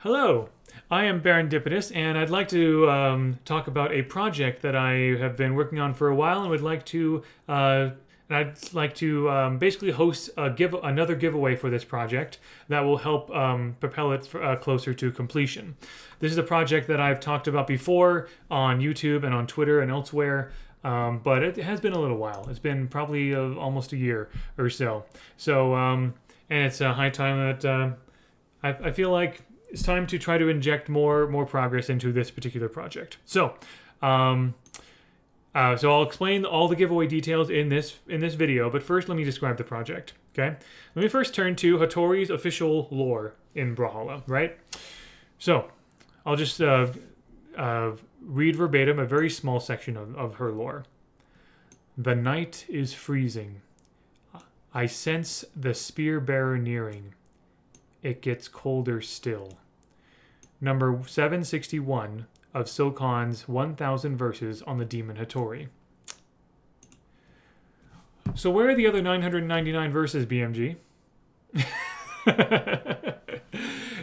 Hello, I am Barendipitous, and I'd like to talk about a project that I have been working on for a while, and would like to. Basically host another giveaway for this project that will help propel it closer to completion. This is a project that I've talked about before on YouTube and on Twitter and elsewhere, but it has been a little while. It's been probably almost a year or so. And it's a high time that I feel like it's time to try to inject more progress into this particular project. So I'll explain all the giveaway details in this video, but first let me describe the project. Okay, let me first turn to Hattori's official lore in Brawlhalla. Right, so I'll just read verbatim a very small section of her lore. The night is freezing. I sense the spear bearer nearing. It gets colder still. Number 761 of Sokan's 1000 verses on the demon Hattori. So where are the other 999 verses, BMG?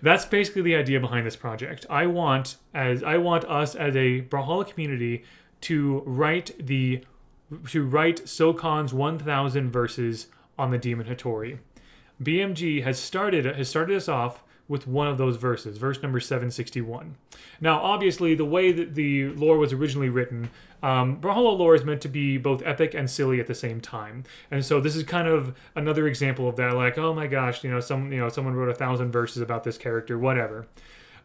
That's basically the idea behind this project. I want us as a Brawlhalla community to write Sokan's 1000 verses on the demon Hattori. BMG has started us off with one of those verses, verse number 761. Now, obviously, the way that the lore was originally written, Brawlhalla Lore is meant to be both epic and silly at the same time, and so this is kind of another example of that. Like, oh my gosh, someone wrote 1000 verses about this character, whatever.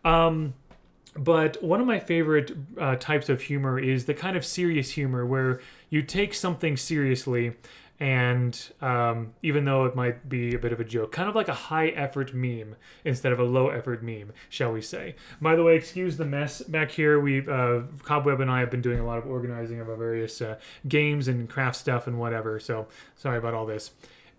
But one of my favorite types of humor is the kind of serious humor where you take something seriously. And even though it might be a bit of a joke, kind of like a high effort meme instead of a low effort meme, shall we say. By the way, excuse the mess back here. Cobweb and I have been doing a lot of organizing of our various games and craft stuff and whatever, so sorry about all this.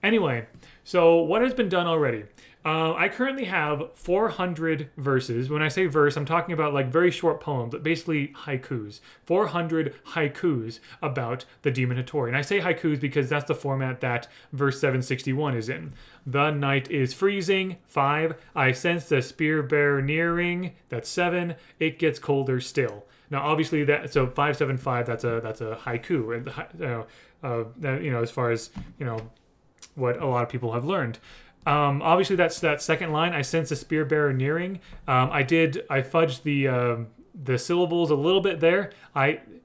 Anyway, so what has been done already? I currently have 400 verses. When I say verse, I'm talking about like very short poems, but basically haikus. 400 haikus about the demon Hattori. And I say haikus because that's the format that verse 761 is in. The night is freezing. 5. I sense the spear bearer nearing. That's 7. It gets colder still. Now, obviously, 575. That's a haiku. As far as what a lot of people have learned. Obviously, that's that second line. I sense a spear bearer nearing. I fudged the syllables a little bit there.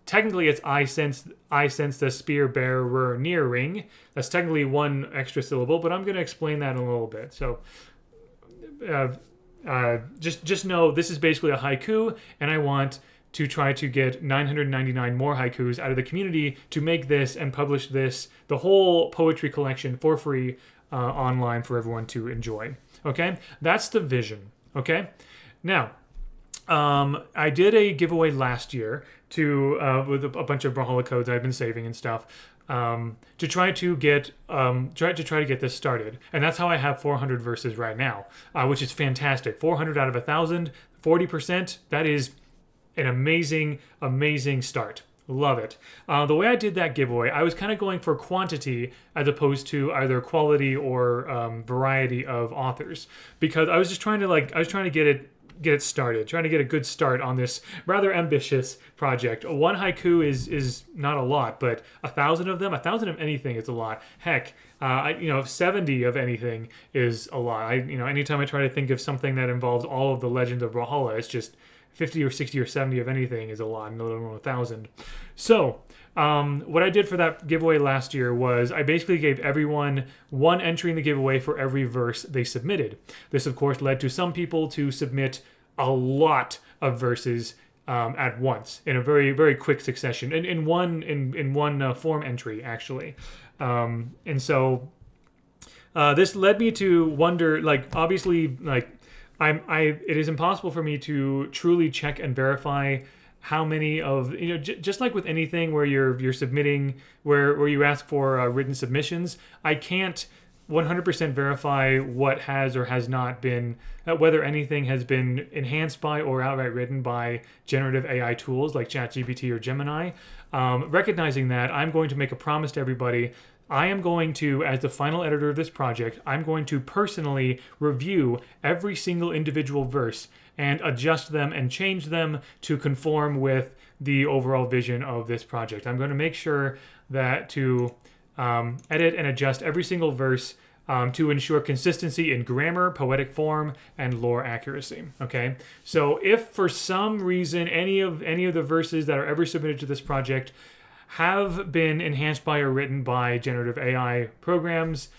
Technically it's I sense the spear bearer nearing. That's technically one extra syllable, but I'm going to explain that in a little bit. So just know this is basically a haiku, and I want to try to get 999 more haikus out of the community to make this and publish this, the whole poetry collection, for free online for everyone to enjoy. Okay, that's the vision. Okay, now I did a giveaway last year with a bunch of Brawlhalla codes I've been saving and stuff to try to get this started, and that's how I have 400 verses right now, which is fantastic. 400 out of 1,000, 40%. That is an amazing start. Love it. The way I did that giveaway, I was kind of going for quantity as opposed to either quality or variety of authors, because I was just trying to get it started, trying to get a good start on this rather ambitious project. One haiku is not a lot, but 1,000 of them, 1,000 of anything is a lot. Heck, 70 of anything is a lot. Anytime I try to think of something that involves all of the legends of Brawlhalla, it's just 50 or 60 or 70 of anything is a lot, no more 1,000. So what I did for that giveaway last year was I basically gave everyone one entry in the giveaway for every verse they submitted. This, of course, led to some people to submit a lot of verses at once in a very, very quick succession, in one form entry, actually. And so this led me to wonder, obviously, it is impossible for me to truly check and verify how many of, just like with anything where you're submitting, where you ask for written submissions, I can't 100% verify what has or has not been, whether anything has been enhanced by or outright written by generative AI tools like ChatGPT or Gemini. Recognizing that, I'm going to make a promise to everybody. I am going to, as the final editor of this project, I'm going to personally review every single individual verse and adjust them and change them to conform with the overall vision of this project. I'm going to make sure that to edit and adjust every single verse to ensure consistency in grammar, poetic form, and lore accuracy. Okay, so if for some reason any of the verses that are ever submitted to this project have been enhanced by or written by generative AI programs,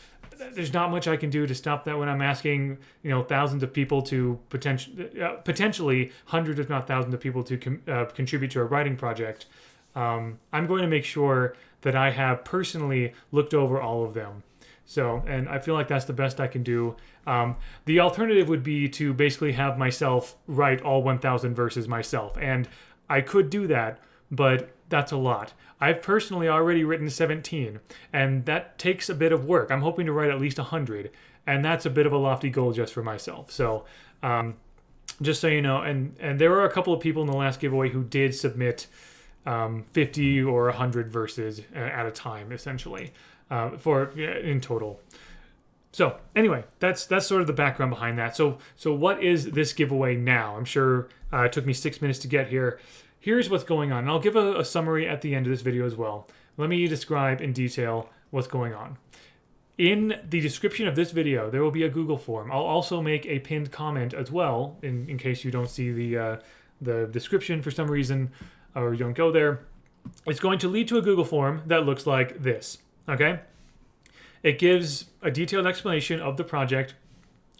there's not much I can do to stop that when I'm asking, thousands of people to potentially hundreds, if not thousands of people to contribute to a writing project. I'm going to make sure that I have personally looked over all of them. So, and I feel like that's the best I can do. The alternative would be to basically have myself write all 1,000 verses myself. And I could do that, but that's a lot. I've personally already written 17, and that takes a bit of work. I'm hoping to write at least 100, and that's a bit of a lofty goal just for myself. So, just so you know, and there were a couple of people in the last giveaway who did submit 50 or 100 verses at a time, essentially. In total. So anyway, that's sort of the background behind that. So what is this giveaway now? I'm sure it took me 6 minutes to get here. Here's what's going on. And I'll give a summary at the end of this video as well. Let me describe in detail what's going on. In the description of this video, there will be a Google form. I'll also make a pinned comment as well, in case you don't see the description for some reason, or you don't go there. It's going to lead to a Google form that looks like this. Okay, it gives a detailed explanation of the project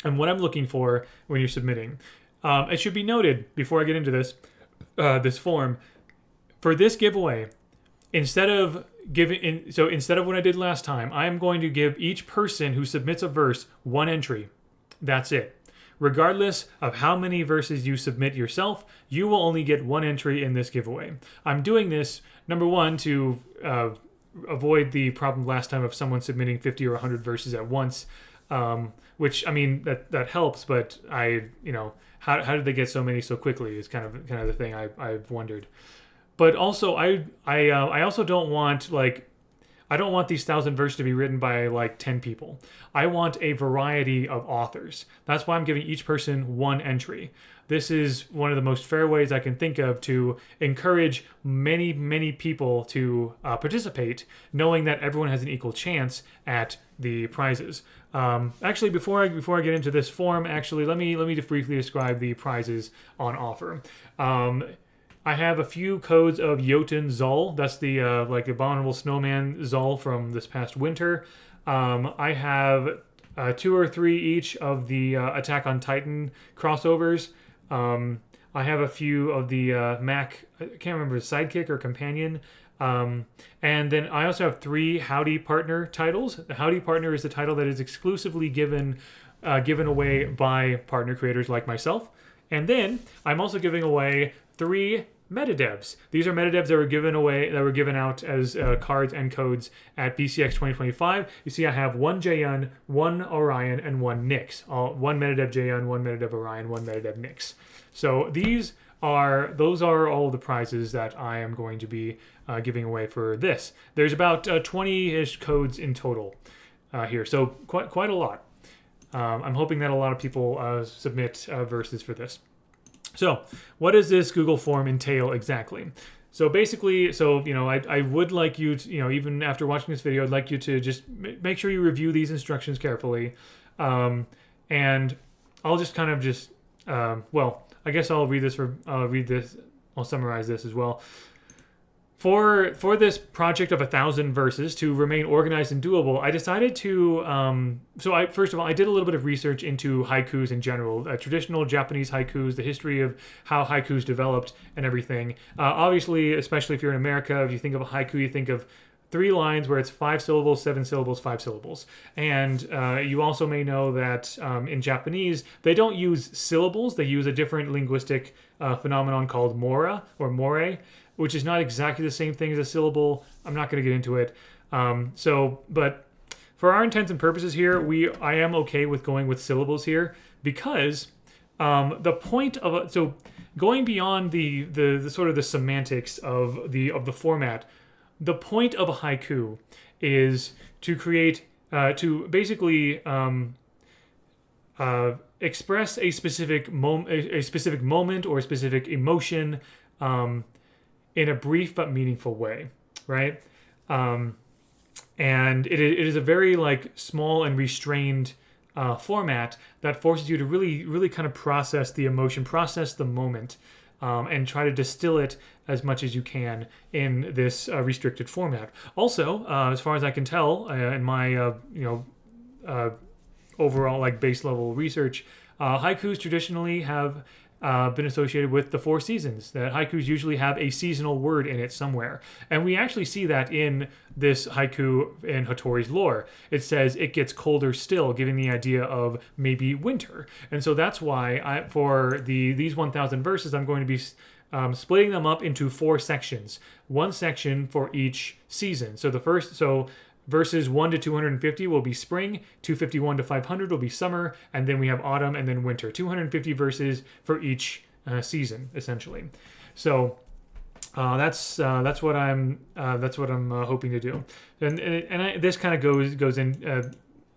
and what I'm looking for when you're submitting. It should be noted before I get into this form, for this giveaway, instead of what I did last time, I am going to give each person who submits a verse one entry. That's it. Regardless of how many verses you submit yourself, you will only get one entry in this giveaway. I'm doing this, number one, to avoid the problem last time of someone submitting 50 or 100 verses at once, which, I mean, that helps, but how did they get so many so quickly is kind of the thing I've wondered. But also, I also don't want, I don't want these 1,000 verses to be written by 10 people. I want a variety of authors. That's why I'm giving each person one entry. This is one of the most fair ways I can think of to encourage many, many people to participate, knowing that everyone has an equal chance at the prizes. Actually, before I get into this form, let me just briefly describe the prizes on offer. I have a few codes of Jotun Zol. That's the abominable snowman Zol from this past winter. I have 2 or 3 each of the Attack on Titan crossovers. I have a few of the Mac, I can't remember, Sidekick or Companion. And then I also have 3 Howdy Partner titles. The Howdy Partner is the title that is exclusively given away by partner creators like myself. And then I'm also giving away 3 metadevs. These are metadevs that were given out as cards and codes at BCX 2025. You see, I have 1 Jaehyun, 1 Orion, and 1 Nyx. 1 metadev Jaehyun, 1 metadev Orion, 1 metadev Nyx. So those are all the prizes that I am going to be giving away for this. There's about 20-ish codes in total here, so quite a lot. I'm hoping that a lot of people submit verses for this. So, what does this Google form entail exactly? So basically, I would like you to, even after watching this video, I'd like you to just make sure you review these instructions carefully. And I'll just I guess I'll read this. I'll summarize this as well. For this project of 1,000 verses to remain organized and doable, I decided to, first of all, I did a little bit of research into haikus in general, traditional Japanese haikus, the history of how haikus developed and everything. Obviously, especially if you're in America, if you think of a haiku, you think of 3 lines where it's 5 syllables, 7 syllables, 5 syllables. And you also may know that in Japanese, they don't use syllables. They use a different linguistic phenomenon called mora or more, which is not exactly the same thing as a syllable. I'm not going to get into it. But for our intents and purposes here, I am okay with going with syllables here because the point of going beyond the sort of the semantics of the format, the point of a haiku is to create, to basically express a specific moment or a specific emotion in a brief but meaningful way, right? And it is a very like small and restrained format that forces you to really kind of process the emotion, process the moment, and try to distill it as much as you can in this restricted format. Also, as far as I can tell, in my overall like base level research, haikus traditionally have been associated with the 4 seasons. That haikus usually have a seasonal word in it somewhere, and we actually see that in this haiku in Hattori's lore. It says it gets colder still, giving the idea of maybe winter. And so that's why for these 1,000 verses, I'm going to be splitting them up into 4 sections, 1 section for each season. So verses 1 to 250 will be spring, 251 to 500 will be summer, and then we have autumn and then winter. 250 verses for each season, essentially. So that's what I'm hoping to do, and this kind of goes in.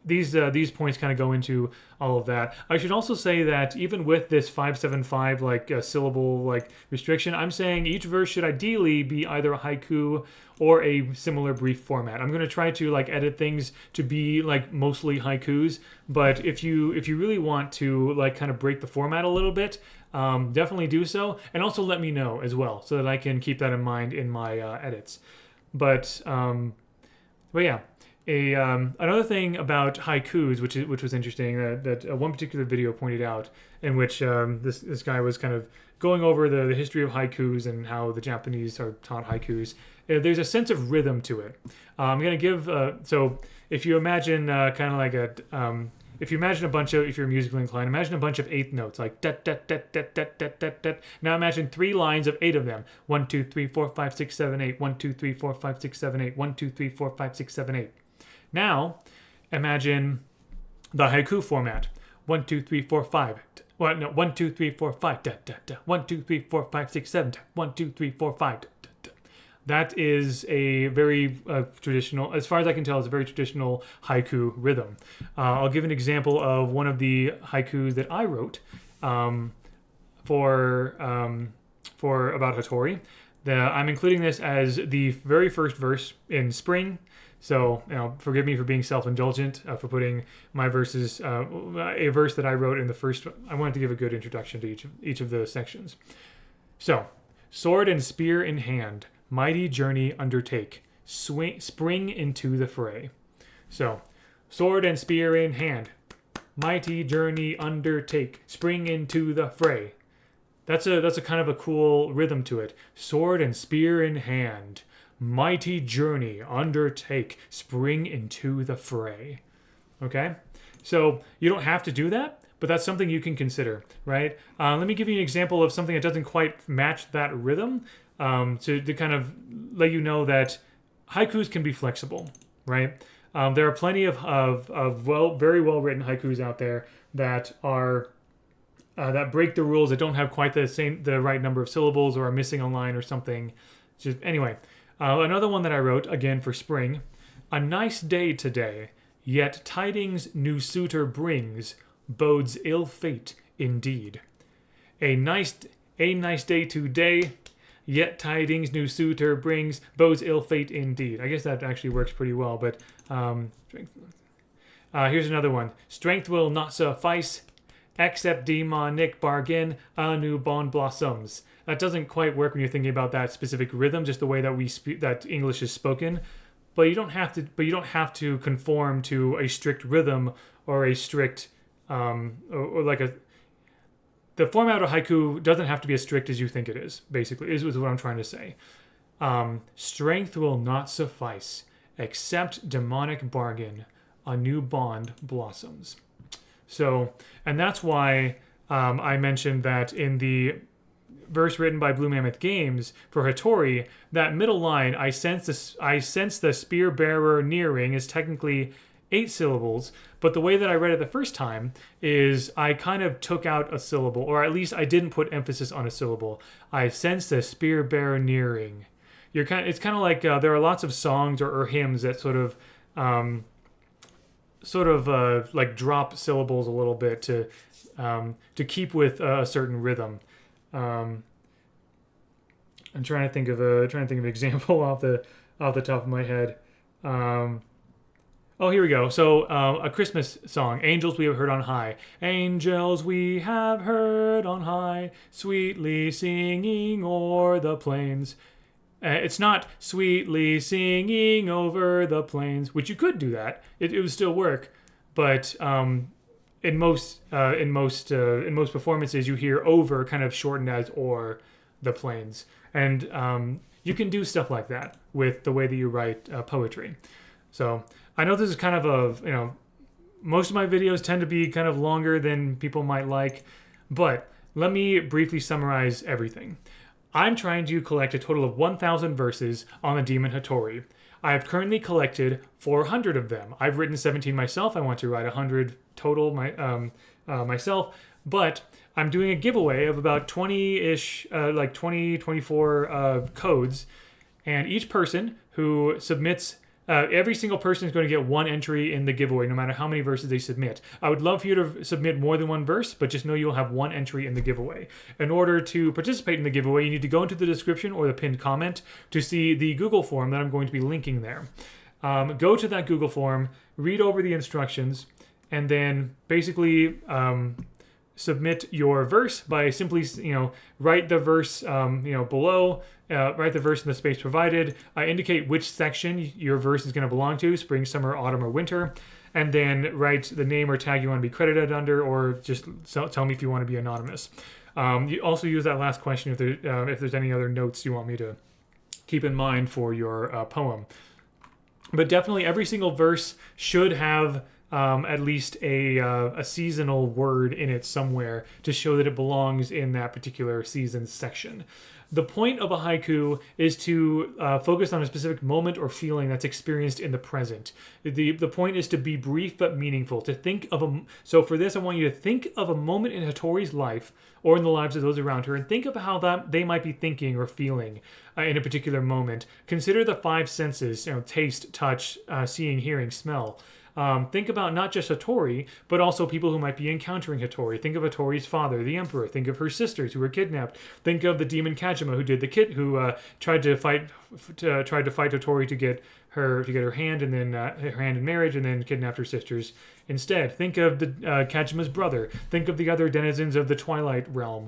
These points kind of go into all of that. I should also say that even with this 575 like syllable like restriction, I'm saying each verse should ideally be either a haiku or a similar brief format. I'm going to try to like edit things to be like mostly haikus, but if you really want to like kind of break the format a little bit, definitely do so, and also let me know as well so that I can keep that in mind in my edits. But yeah. Another thing about haikus, which was interesting, that one particular video pointed out, in which this guy was kind of going over the history of haikus and how the Japanese are taught haikus. There's a sense of rhythm to it. I'm gonna give so if you imagine kind of like if you imagine if you're musically inclined, imagine a bunch of eighth notes, like da da da da da da da da. Now imagine 3 lines of 8 of them. 1, 2, 3, 4, 5, 6, 7, 8. 1, 2, 3, 4, 5, 6, 7, 8. 1, 2, 3, 4, 5, 6, 7, 8. Now, imagine the haiku format. 1, 2, 3, 4, 5. Well, no, 1, 2, 3, 4, 5. Da, da, da. 1, 2, 3, 4, 5, 6, 7. Da. 1, 2, 3, 4, 5. Da, da, da. That is a very traditional, as far as I can tell, it's a very traditional haiku rhythm. I'll give an example of one of the haikus that I wrote for about Hattori. I'm including this as the very first verse in spring. So, forgive me for being self-indulgent, for putting my verses, a verse that I wrote in the first. I wanted to give a good introduction to each of the sections. So, sword and spear in hand, mighty journey undertake, spring into the fray. So, sword and spear in hand, mighty journey undertake, spring into the fray. That's a kind of a cool rhythm to it. Sword and spear in hand, mighty journey undertake, spring into the fray. Okay? So you don't have to do that, but that's something you can consider, right? Let me give you an example of something that doesn't quite match that rhythm, to kind of let you know that haikus can be flexible, right? There are plenty of very well written haikus out there that are that break the rules, that don't have quite the right number of syllables, or are missing a line or something. Anyway. Another one that I wrote, again for spring. A nice day today, yet tidings new suitor brings, bodes ill fate indeed. A nice day today, yet tidings new suitor brings, bodes ill fate indeed. I guess that actually works pretty well, but here's another one. Strength will not suffice, except demonic bargain, a new bond blossoms. That doesn't quite work when you're thinking about that specific rhythm, just the way that that English is spoken. But you don't have to conform to a strict rhythm or a strict or like the format of haiku doesn't have to be as strict as you think it is. Basically, is what I'm trying to say. Strength will not suffice, except demonic bargain, a new bond blossoms. So, and that's why I mentioned that in the verse written by Blue Mammoth Games for Hattori, that middle line, I sense the spear bearer nearing, is technically 8 syllables, but the way that I read it the first time is I kind of took out a syllable, or at least I didn't put emphasis on a syllable. I sense the spear bearer nearing, it's kind of like there are lots of songs or hymns that sort of like drop syllables a little bit to keep with a certain rhythm. I'm trying to think of an example off the top of my head. Oh, here we go. So a Christmas song, "Angels we have heard on high." Angels we have heard on high, sweetly singing o'er the plains. It's not "sweetly singing over the plains," which you could do that. It would still work, but in most performances, you hear "over" kind of shortened as "o'er the plains," and you can do stuff like that with the way that you write poetry. So I know this is kind of most of my videos tend to be kind of longer than people might like, but let me briefly summarize everything. I'm trying to collect a total of 1,000 verses on the Demon Hattori. I have currently collected 400 of them. I've written 17 myself. I want to write 100 total myself, but I'm doing a giveaway of about 20-ish, 24 codes, and each person who submits every single person is going to get one entry in the giveaway, no matter how many verses they submit. I would love for you to submit more than one verse, but just know you'll have one entry in the giveaway. In order to participate in the giveaway, you need to go into the description or the pinned comment to see the Google form that I'm going to be linking there. Go to that Google form, read over the instructions, and then basically submit your verse by simply, write the verse, below. Write the verse in the space provided. Indicate which section your verse is going to belong to, spring, summer, autumn, or winter. And then write the name or tag you want to be credited under, or just tell me if you want to be anonymous. You also use that last question if there's any other notes you want me to keep in mind for your poem. But definitely every single verse should have at least a seasonal word in it somewhere to show that it belongs in that particular season's section. The point of a haiku is to focus on a specific moment or feeling that's experienced in the present. The point is to be brief but meaningful. To think of so for this, I want you to think of a moment in Hattori's life or in the lives of those around her, and think of how that they might be thinking or feeling in a particular moment. Consider the five senses: taste, touch, seeing, hearing, smell. Think about not just Hattori, but also people who might be encountering Hattori. Think of Hattori's father, the Emperor. Think of her sisters who were kidnapped. Think of the demon Kajima who tried to fight Hattori to get her hand and then her hand in marriage, and then kidnapped her sisters instead. Think of the Kajima's brother. Think of the other denizens of the Twilight Realm.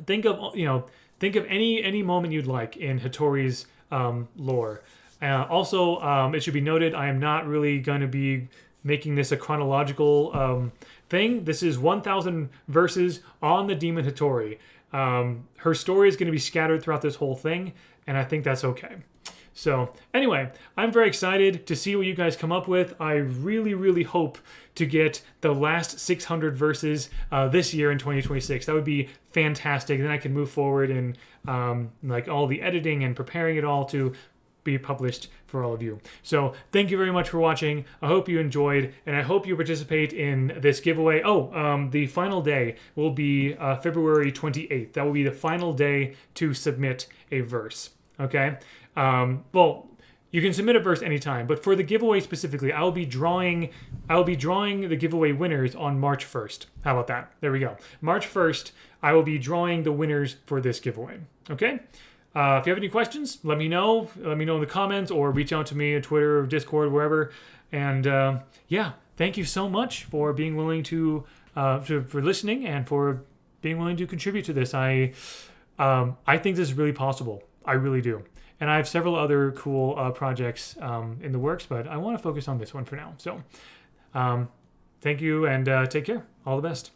Think of any moment you'd like in Hattori's lore. Also, it should be noted, I am not really going to be making this a chronological thing. This is 1,000 verses on the Demon Hattori. Her story is going to be scattered throughout this whole thing, and I think that's okay. So anyway, I'm very excited to see what you guys come up with. I really, really hope to get the last 600 verses this year in 2026. That would be fantastic. Then I can move forward in all the editing and preparing it all to be published for all of you. So thank you very much for watching. I hope you enjoyed, and I hope you participate in this giveaway. The final day will be February 28th. That will be the final day to submit a verse. Okay? You can submit a verse anytime, but for the giveaway specifically, I'll be drawing the giveaway winners on March 1st. How about that? There we go. March 1st, I will be drawing the winners for this giveaway. Okay? If you have any questions, let me know. Let me know in the comments, or reach out to me on Twitter or Discord, wherever. And thank you so much for being willing for listening and for being willing to contribute to this. I think this is really possible. I really do. And I have several other cool projects in the works, but I want to focus on this one for now. So thank you, and take care. All the best.